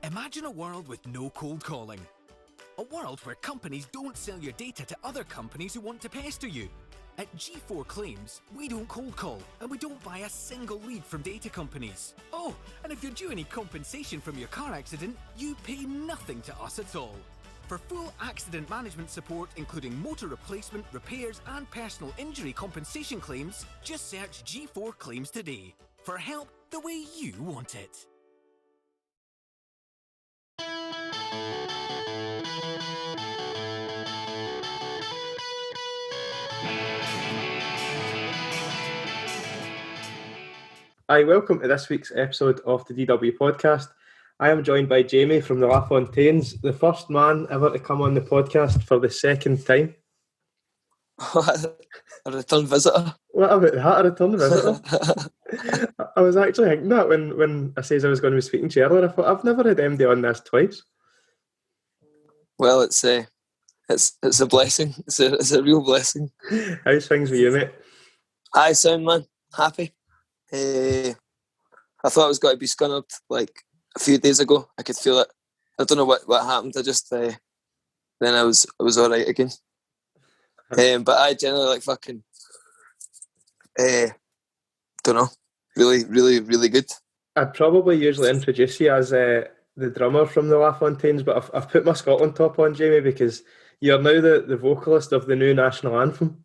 Imagine a world with no cold calling. A world where companies don't sell your data to other companies who want to pester you. At G4 Claims, we don't cold call and we don't buy a single lead from data companies. Oh, and if you're due any compensation from your car accident, you pay nothing to us at all. For full accident management support, including motor replacement, repairs and personal injury compensation claims, just search G4 Claims today. For help the way you want it. Hi, welcome to this week's episode of the DW podcast. I am joined by Jamie from the LaFontaines, the first man ever to come on the podcast for the second time. A return visitor. What about that, a return visitor? I was actually thinking that when I says I was going to be speaking to you earlier. I thought, I've never had MD on this twice. Well, it's a blessing. It's a real blessing. How's things with you, mate? Aye, sound man. Happy. I thought I was going to be scunnered like a few days ago. I could feel it. I don't know what happened. I just then I was all right again. But I generally like fucking don't know. Really, really, really good. I'd probably usually introduce you as the drummer from the LaFontaines, but I've put my Scotland top on, Jamie, because you're now the vocalist of the new national anthem.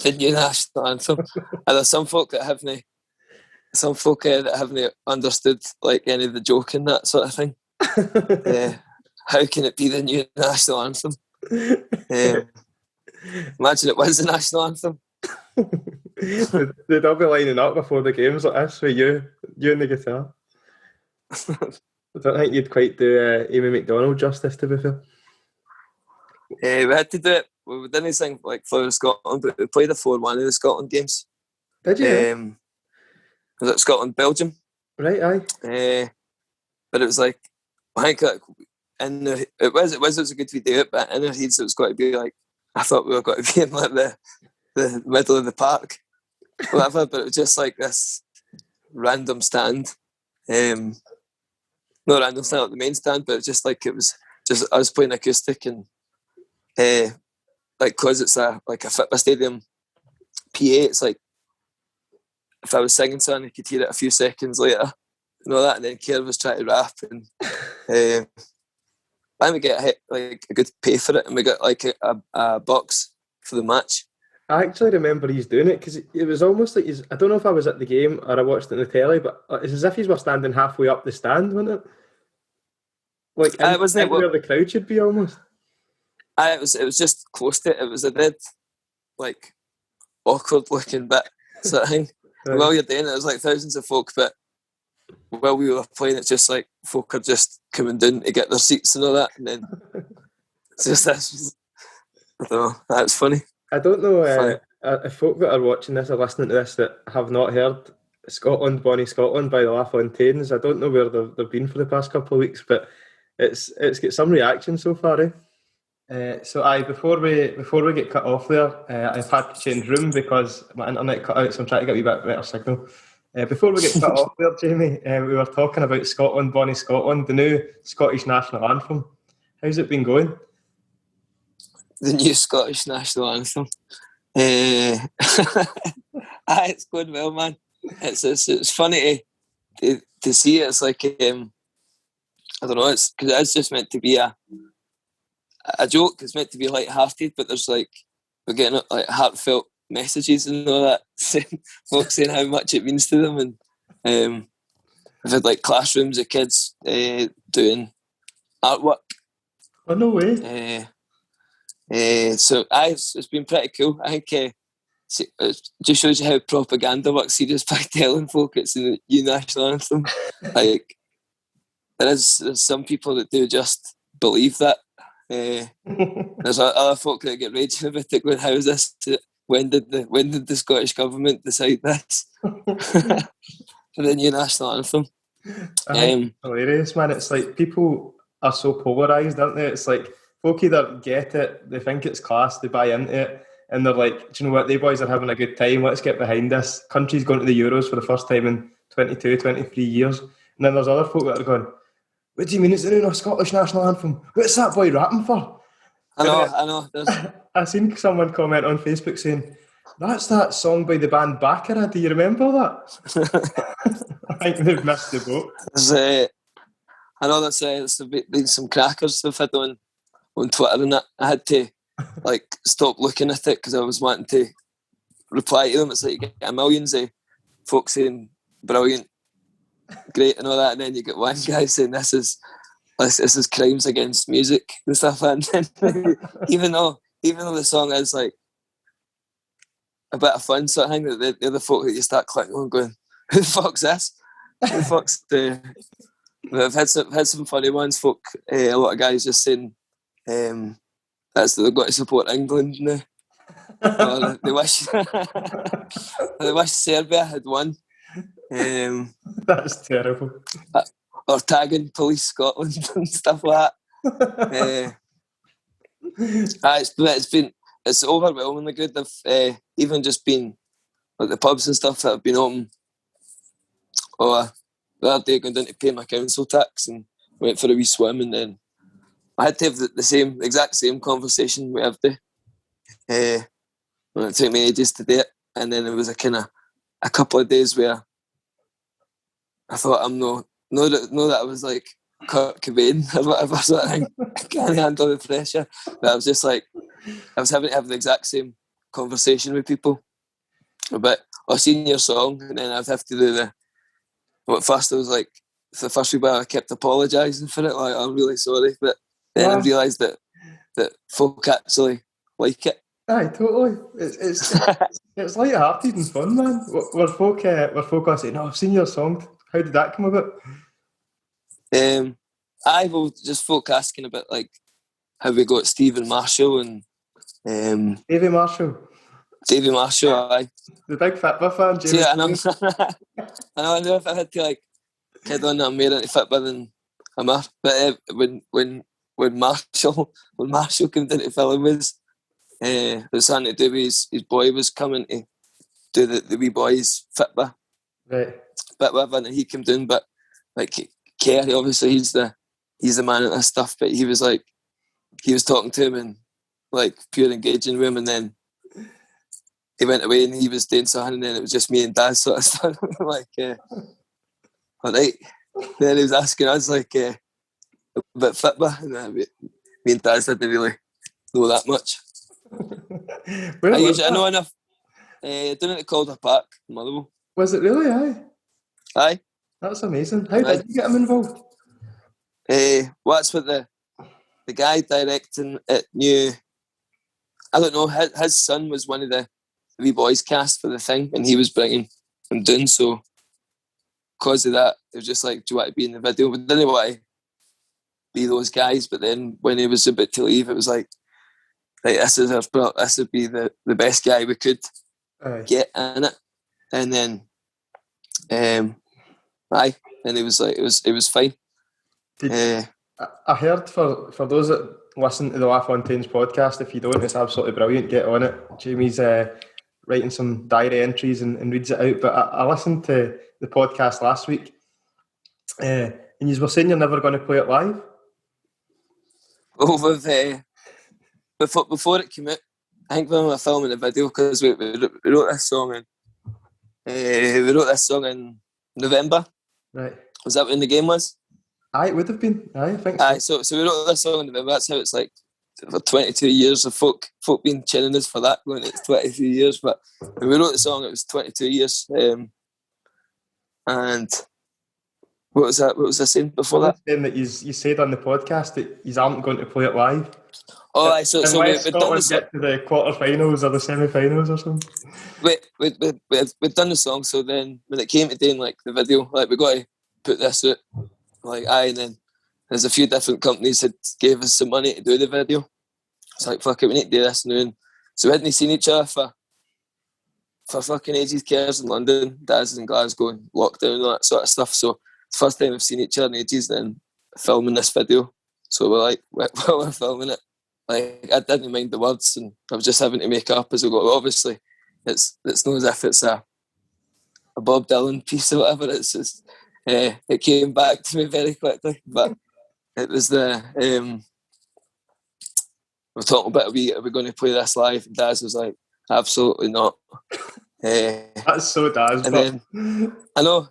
The new national anthem. And there's some folk that haven't understood like any of the joke in that sort of thing. How can it be the new national anthem? Imagine it was the national anthem. They'd all be lining up before the games like this with you and the guitar. I don't think you'd quite do Amy McDonald justice, to be fair. We had to do it. We didn't sing like for Scotland, but we played a 4-1 in the Scotland games. Did you? Was it Scotland-Belgium? Right, aye. But it was like, I think like, it was a good way to do it, but in our heads it was got to be like, I thought we were going to be in like the middle of the park, whatever. But it was just like this random stand, not random stand like the main stand, but just like it was just us playing acoustic and like because it's a football stadium PA. It's like if I was singing something, you could hear it a few seconds later and all that, and then Keir was trying to rap and. And we get like a good pay for it, and we got like a box for the match. I actually remember he's doing it because it was almost like I don't know if I was at the game or I watched it on the telly, but it's as if he were standing halfway up the stand, wasn't it? Like where the crowd should be almost. It was just close to it. It was a dead like awkward looking bit sort of thing. Right. While you're doing it, there's like thousands of folk, but while we were playing, it's just like folk are just coming down to get their seats and all that, and then it's just this. I don't know. That's funny. I don't know if folk that are watching this or listening to this that have not heard Scotland, Bonnie Scotland by the LaFontaines. I don't know where they've been for the past couple of weeks, but it's got some reaction so far. Before we get cut off there, I've had to change room because my internet cut out, so I'm trying to get a wee bit better signal. Before we get cut off there, Jamie, we were talking about Scotland, Bonnie Scotland, the new Scottish national anthem. How's it been going? The new Scottish national anthem. It's going well, man. It's funny to see it. It's like I don't know. It's because it's just meant to be a joke. It's meant to be light-hearted, but there's like we're getting like heartfelt messages and all that, folks saying how much it means to them, and we've had like classrooms of kids doing artwork. Oh, no way. So it's been pretty cool. I think it just shows you how propaganda works. See, just by telling folk it's the new national anthem. Like there's some people that do just believe that. There's other folk that get raging about it, going, "How is this? When did the Scottish government decide this for the new national anthem?" Hilarious, man. It's like people are so polarised, aren't they? It's like folk either get it, they think it's class, they buy into it, and they're like, do you know what, they boys are having a good time, let's get behind this. Country's going to the Euros for the first time in 22, 23 years. And And then there's other folk that are going, what do you mean it's the new Scottish national anthem? What's that boy rapping for? I know. I seen someone comment on Facebook saying, that's that song by the band Baccarat. Do you remember that? I think they've missed the boat. I know there's been some crackers they've had on Twitter and that. I had to stop looking at it because I was wanting to reply to them. It's like you get millions of folks saying brilliant, great and all that, and then you get one guy saying this is crimes against music and stuff. And then, even though the song is like a bit of fun sort of thing, that the other folk that you start clicking on going, who the fuck's this? Who the fuck's the... I've had some funny ones, folk. A lot of guys just saying that's they've got to support England now. They wish Serbia had won. That's terrible. Or tagging Police Scotland and stuff like that. It's overwhelmingly good. They've even just been like the pubs and stuff that have been open. The other day I went down to pay my council tax and went for a wee swim, and then I had to have the exact same conversation with everybody. It took me ages to do it, and then it was a couple of days where I thought I'm no that I was like Kurt Cobain or whatever sort of thing. I can't handle the pressure. But I was just like, I was having to have the exact same conversation with people about, I've seen your song, and then I'd have to do at first I was like, for the first week I kept apologising for it, like I'm really sorry, but then I realised that folk actually like it. Aye, totally. It's light-hearted and fun, man. Were folk all saying, "No, I've seen your song." How did that come about? I was just folk asking about like how we got Stephen Marshall and Davy Marshall. Aye. The big Fitba fan, Jamie. Yeah, I know if I had to like kid on that, I'm more into Fitba than Amar. But when Marshall came down to film it was something to do with his boy was coming to do the wee boys Fitba. Right. But whatever, and he came down, but like Kerry, obviously he's the man at this stuff, but he was talking to him and like pure engaging with him, and then he went away and he was doing something, and then it was just me and Dad sort of stuff. Like, all right. Then he was asking us like about Fitba, and me and Dad didn't really know that much. I know enough. Doing it at Calder Park, Motherwell. Was it really? Aye. That's amazing. How did you get him involved? That's what the guy directing it knew. I don't know. His son was one of the wee boys cast for the thing, and he was bringing him down. So because of that, it was just like, do you want to be in the video? But didn't want to be those guys. But then when he was about to leave, it was like this would be the best guy we could get in it. And then and it was like it was fine. I heard for those that listen to the LaFontaines podcast, if you don't, it's absolutely brilliant. Get on it. Jamie's writing some diary entries and reads it out. But I listened to the podcast last week, and you were saying you're never going to play it live. Well, before it came out, I think when we were filming the video, because we wrote this song in November. Right. Was that when the game was? Aye, it would have been. Aye, I think so. Aye, so we wrote this song in November. That's how it's like for 22 years of folk been chinning us for that, going it's 22 years. But when we wrote the song, it was 22 years. And what was that? What was I saying before that? Saying that you said on the podcast that you aren't going to play it live. Oh, aye, so we've done this. Get to the quarterfinals or the semi-finals or something. We'd done the song, so then when it came to doing like the video, like we got to put this out. Like and then there's a few different companies that gave us some money to do the video. It's like, fuck it, we need to do this now. So we hadn't seen each other for fucking ages. Kerr's in London, Dad's in Glasgow, lockdown and all that sort of stuff. So it's the first time we've seen each other in ages, then filming this video. So we're like, while we're filming it, like I didn't mind the words, and I was just having to make up as we go. Obviously, it's not as if it's a Bob Dylan piece or whatever. It's just it came back to me very quickly. But it was the we're talking about are we going to play this live? And Daz was like, absolutely not. That's so Daz. And then I know.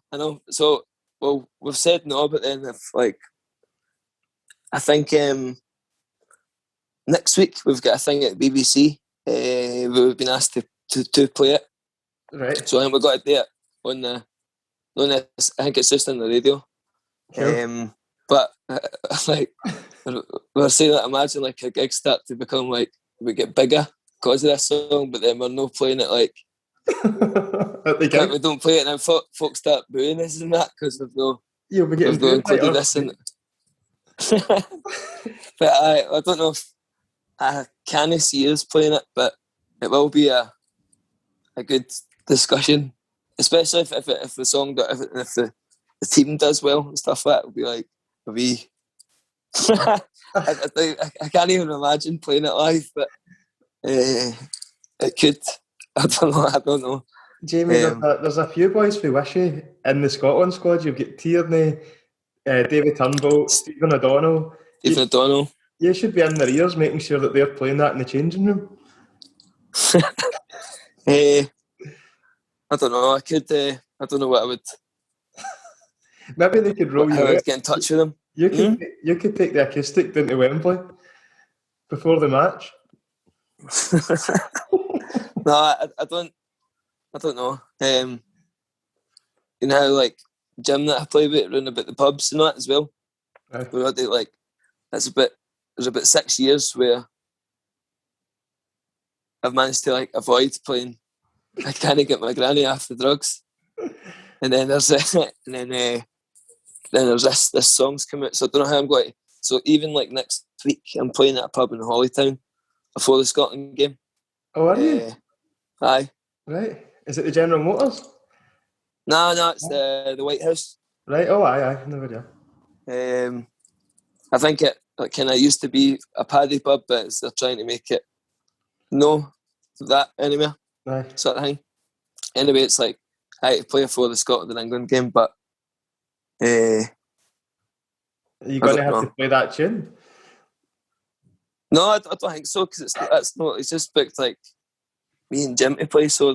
So well, we've said no, but then if like I think next week we've got a thing at BBC. We've been asked to play it. Right. So I think we've got to do it on the. I think it's just on the radio. Sure. But like we're saying that, imagine like a gig start to become like we get bigger because of this song, but then we're not playing it like at the gig. we don't play it, and then folks start booing us and that because we've no included this in it. But I don't know if I can see us playing it, but it will be a good discussion, especially if the song if the team does well and stuff like that. It'll be like I can't even imagine playing it live, but it could. I don't know. Jamie, there's a few boys who wish you in the Scotland squad. You've got Tierney, David Turnbull, Stephen O'Donnell. You should be in their ears making sure that they're playing that in the changing room. I don't know. I could. I don't know what I would. Maybe they could roll you. I would get in touch with them. You could take the acoustic down to Wembley before the match. No, I don't know. You know how like Jim that I play with around about the pubs and that as well. Right. We already like there's about 6 years where I've managed to like avoid playing. I can't get my granny off the drugs, and then there's then there's this song's come out. So I don't know how I'm going to. So even like next week, I'm playing at a pub in Hollytown before the Scotland game. Oh, are you? Aye. Right. Is it the General Motors? No, it's the White House. Right. Oh, aye. No idea. I think it kind of used to be a paddy pub, but they're trying to make it no that anymore. Aye. Sort of thing. Anyway, it's like I had to play for the Scotland and England game, but are you going to have to play that tune? No, I don't think so, because it's just booked like me and Jim to play, so I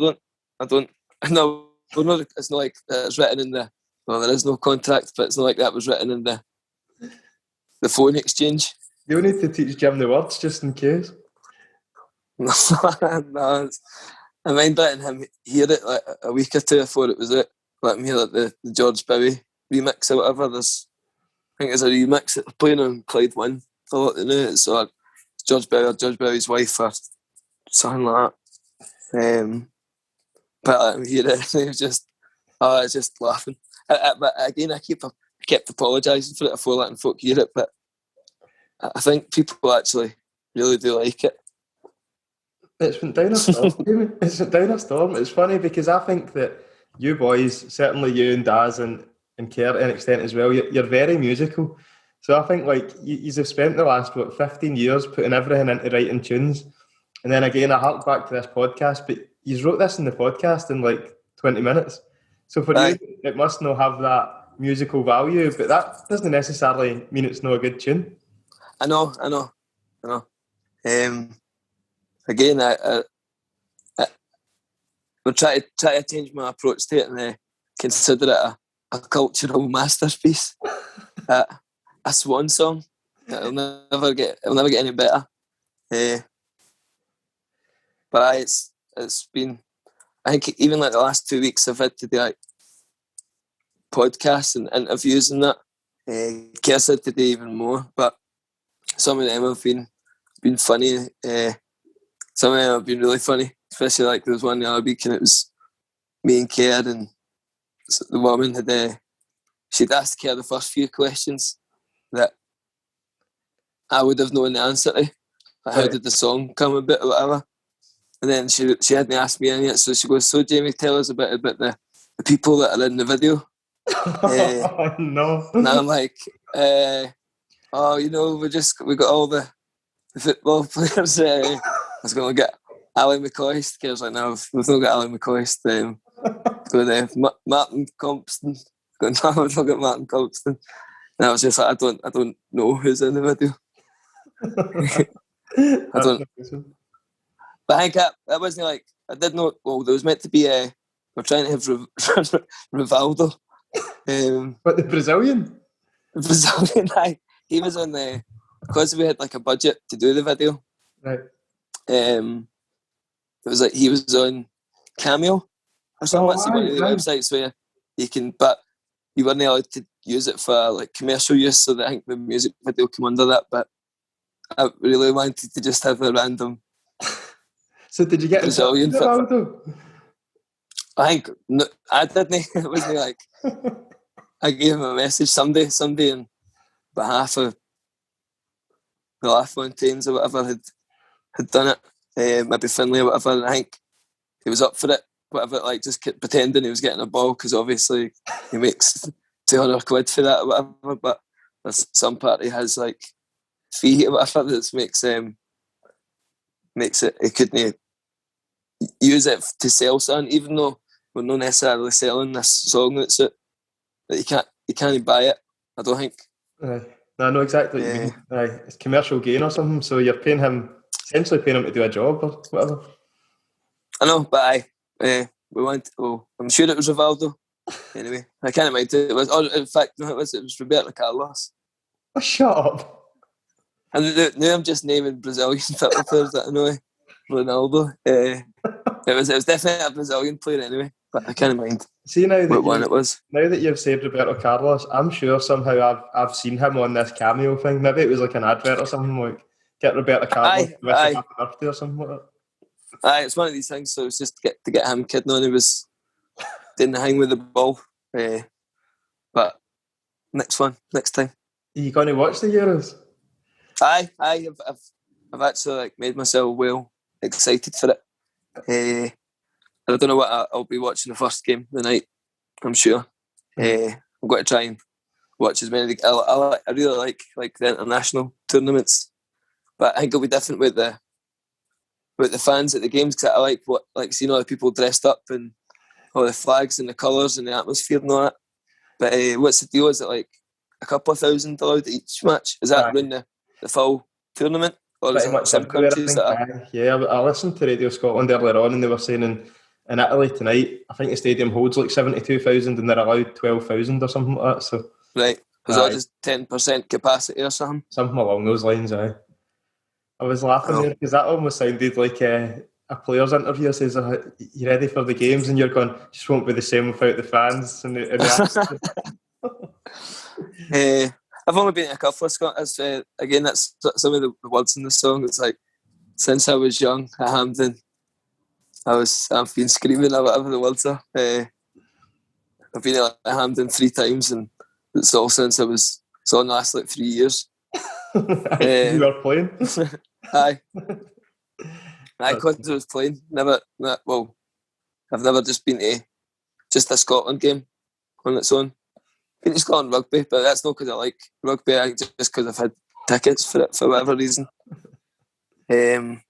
don't know. It's not like it's written in the. Well, there is no contract, but it's not like that was written in the phone exchange. You'll need to teach Jim the words just in case. No, I mind letting him hear it like a week or two before it was out. Let him hear like the George Bowie remix or whatever. I think there's a remix that they're playing on Clyde One. I thought they knew it, so George Bowie or George Bowie's wife or something like that. But let him hear it, and he was just laughing. But again, I kept apologising for it before letting folk hear it, but I think people actually really do like it. It's went down a storm, Jamie. It's went down a storm. It's funny because I think that you boys, certainly you and Daz and Kerr to an extent as well, you're very musical. So I think like you've spent the last 15 years putting everything into writing tunes, and then again I hark back to this podcast, but you wrote this in the podcast in like 20 minutes. So for you, it must not have that musical value, but that doesn't necessarily mean it's not a good tune. I know. Again, I will try to change my approach to it and consider it a cultural masterpiece, a swan song. It'll never get any better. But it's been. I think even like the last 2 weeks I've had to do like podcasts and interviews and that. Kerr said today even more, but some of them have been funny. Some of them have been really funny, especially like there was one the other week and it was me and Kerr, and the woman she'd asked Kerr the first few questions that I would have known the answer to. Like, how did the song come about or whatever? And then she hadn't asked me any yet, so she goes, "So Jamie, tell us about the people that are in the video." No. And I'm like, we got all the football players. I was going to get Ali McCoist. Kerr's like, no, we've not got Ali McCoist. Martin Compston, Going, no, I'm looking at Martin Colston. And I was just like, I don't know who's in the video. I don't. But I think that wasn't like, I did know, well, there was meant to be we're trying to have Rivaldo. But the Brazilian? The Brazilian, he was on because we had like a budget to do the video. Right. It was like he was on Cameo or something. That's one of the websites where you can, but you weren't allowed to use it for like commercial use, so that I think the music video came under that. But I really wanted to just have a random. So did you get Brazilian Rivaldo? I think no, I didn't. It wasn't like I gave him a message. Somebody on behalf of the LaFontaines or whatever had done it. Maybe Finlay or whatever. And I think he was up for it. Whatever, like just kept pretending he was getting a ball because obviously he makes £200 for that or whatever. But there's some party has like fee or whatever that makes it. He couldn't use it to sell something, even though we're not necessarily selling this song. That's it. That you can't buy it. I don't think. No, I know exactly what you mean. It's commercial gain or something. So you're essentially paying him to do a job or whatever. I know, but we went. Oh, I'm sure it was Rivaldo. Anyway, I can't mind it. It was. Oh, in fact, no, it was Roberto Carlos. Oh, shut up. And now I'm just naming Brazilian football players that I know. Ronaldo. It was definitely a Brazilian player anyway, but I can't mind. See now what one it was. Now that you've said Roberto Carlos, I'm sure somehow I've seen him on this Cameo thing. Maybe it was like an advert or something, like get Roberto Carlos to wish him happy birthday or something like that. It's one of these things. So it's just to get him kidding on. He was doing the hang with the ball. But next time. Are you going to watch the Euros? I've actually like made myself well excited for it. I don't know what I'll be watching the first game tonight. I'm sure. I'm going to try and watch as many. I really like the international tournaments, but I think it'll be different with the fans at the games because I like seeing all the people dressed up and all the flags and the colours and the atmosphere and all that. But what's the deal? Is it like a couple of thousand allowed each match? Is that around the full tournament? Or is it some countries that are... Yeah, I listened to Radio Scotland earlier on and they were saying in Italy tonight, I think the stadium holds like 72,000 and they're allowed 12,000 or something like that. So right. Was that just 10% capacity or something? Something along those lines, aye. I was laughing there because that almost sounded like a player's interview. Says, you ready for the games? And you're going, just won't be the same without the fans. And I've only been to a couple of Scottish. Again, that's some of the words in the song. It's like, since I was young at Hampden, I've been screaming or whatever the words are. I've been at Hampden 3 times, and it's all since it's all in the last 3 years. You were playing? Aye, because I was playing. I've never just been to just a Scotland game on its own. Been to Scotland rugby, but that's not because I like rugby. Just because I've had tickets for it for whatever reason. But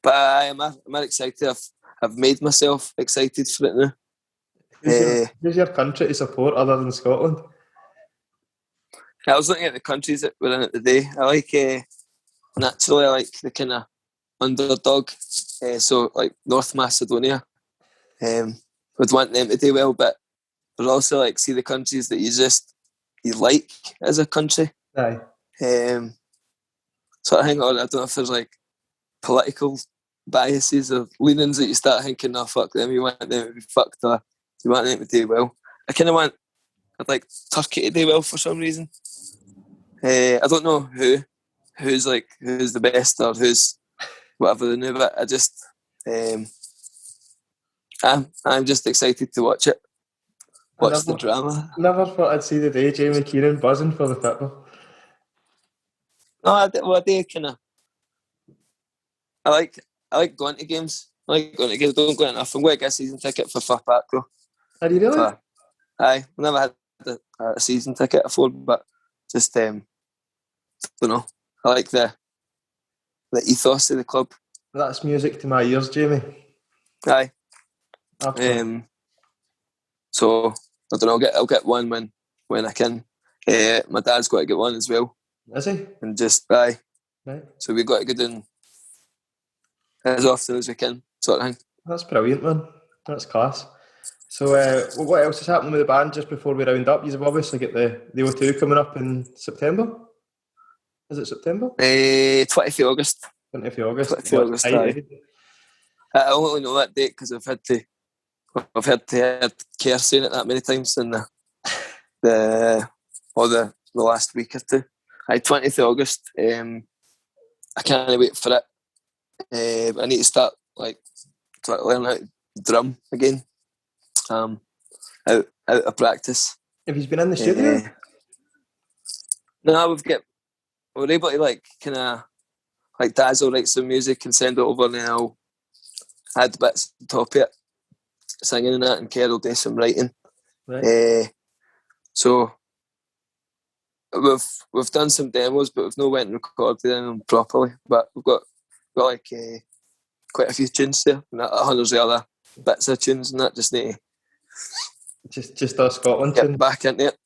I'm excited. I've made myself excited for it now. Who's your country to support other than Scotland? I was looking at the countries that were in it today. I like naturally I like the kind of underdog. So like North Macedonia. Would want them to do well, but also like see the countries that you like as a country. Aye. So I think I don't know if there's like political biases or leanings that you start thinking, no, fuck them, you want them to be fucked or you want them to do well. I'd like Turkey to do well for some reason. I don't know who's the best or who's whatever they know, but I just I'm just excited to watch it. Watch the drama. Never thought I'd see the day Jamie Keenan buzzing for the football. No, I do kind of. I like going to games. I don't go enough. I'm going to get a season ticket for Fir Park though. Are you really? I've never had a season ticket before, but just don't know. I like the ethos of the club. That's music to my ears, Jamie. Aye. Absolutely. So I don't know. I'll get one when I can. My dad's got to get one as well. Is he? And just aye. Right. So we've got to get in as often as we can, sort of thing. That's brilliant, man. That's class. So, what else is happening with the band just before we round up? You've obviously got the O2 coming up in September. Is it September? 20th of August. 20th of August. 20th of August, aye. I only know that date because I've heard Kerr saying it that many times in the last week or two. Aye, 20th of August. I can't wait for it. I need to start learning how to drum again. Out of practice. Have you been in the studio? No, we're able to kind of Daz will write some music and send it over, and then I'll add bits on top of it, singing and that, and Kerr will do some writing. Right. So we've done some demos, but we've not went and recorded them properly. But we've got quite a few tunes there, and hundreds of other bits of tunes, and that just need to just our Scotland get tune. back into it.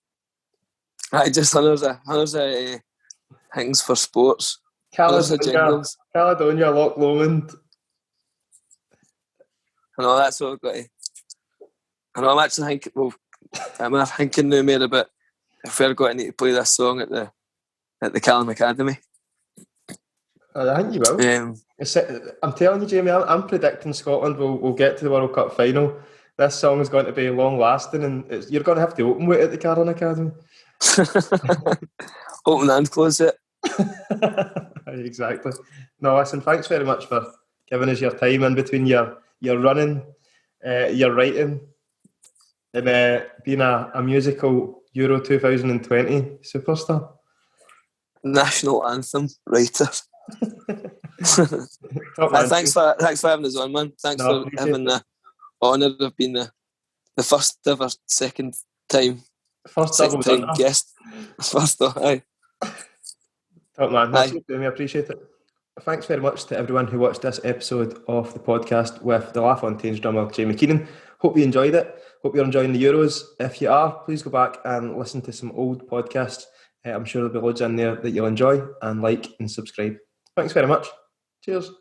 Right, just hundreds of things for sports. Caledonia, Loch Lomond. I know that's what I've got to. I know I'm actually thinking. Well, I'm thinking now more about if we're going to need to play this song at the Callum Academy. I think you will. I'm telling you, Jamie, I'm predicting Scotland will get to the World Cup final. This song is going to be long lasting, and you're going to have to open with it at the Callum Academy. Open and close it. Exactly. No, listen, thanks very much for giving us your time in between your running, your writing, and being a musical Euro 2020 superstar. National anthem writer. Thanks for having us on, man. Thanks for having the honour of being the first ever second time guest. First, aye. Top man, that's it, Jamie. I appreciate it. Thanks very much to everyone who watched this episode of the podcast with the LaFontaines drummer Jamie Keenan. Hope you enjoyed it. Hope you're enjoying the Euros. If you are, please go back and listen to some old podcasts. I'm sure there'll be loads in there that you'll enjoy, and like and subscribe. Thanks very much. Cheers.